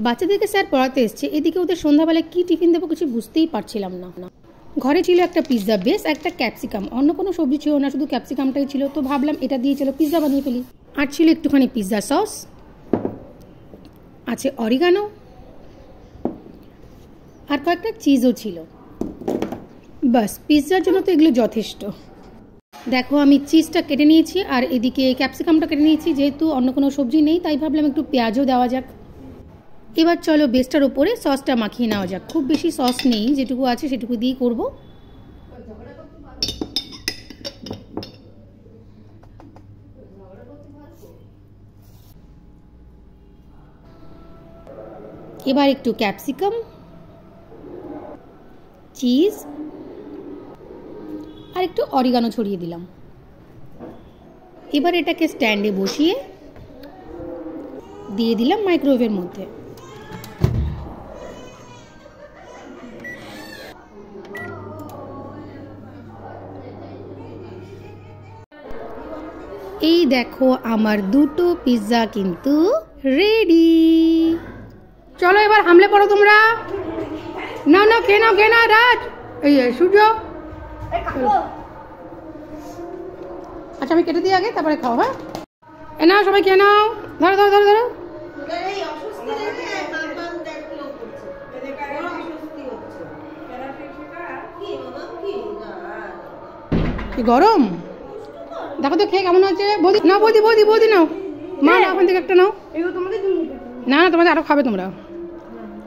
বাচ্চাদেরকে স্যার পড়াতে এসছে, এদিকে ওদের সন্ধ্যাবেলায় কি টিফিন দেবো কিছু বুঝতেই পারছিলাম না। ঘরে ছিল একটা পিৎজা বেস, একটা ক্যাপসিকাম, অন্য কোনো সবজি ছিল না, শুধু ক্যাপসিকামটাই ছিল। তো ভাবলাম এটা দিয়ে চলো পিৎজা বানিয়ে ফেলি। আর ছিল একটুখানি পিৎজা সস, আছে অরিগানো, আর কয়েকটা চিজও ছিল। বাস পিৎজার জন্য তো এগুলো যথেষ্ট। দেখো আমি চিজটা কেটে নিয়েছি আর এদিকে ক্যাপসিকামটা কেটে নিয়েছি। যেহেতু অন্য কোনো সবজি নেই তাই ভাবলাম একটু পেঁয়াজও দেওয়া যাক। এবার চলো বেসটার উপরে সসটা মাখিয়ে নেওয়া যাক। খুব বেশি সস নেই, যেটুকু আছে সেটুকু দিয়েই করব। এবার একটু ক্যাপসিকাম, চিজ আর একটু অরিগানো ছড়িয়ে দিলাম। এবার এটাকে স্ট্যান্ডে বসিয়ে দিয়ে দিলাম মাইক্রোওয়েভের মধ্যে। এই দেখো আমার দুটো পিৎজা কিন্তু রেডি। চলো এবার হামলে পড়ো তোমরা। না না খেয়ে নাও খেয়ে নাও রাজ, এই সূর্য। আচ্ছা আমি কেটে দিই আগে, তারপরে খাও। হ্যাঁ এ নাও সবাই খেয়ে নাও, ধরো ধরো ধরো ধরো। কি গরম দেখো তো, খেয়ে কেমন আছে। বৌদি নাও, বৌদি বৌদি বৌদি নাও, মা নাও ওখান থেকে একটা নাও। না না তোমাদের আরো খাবে তোমরা,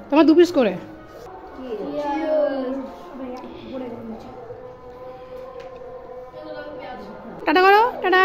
তোমার 2 পিস করে। টাটা করো, টাটা।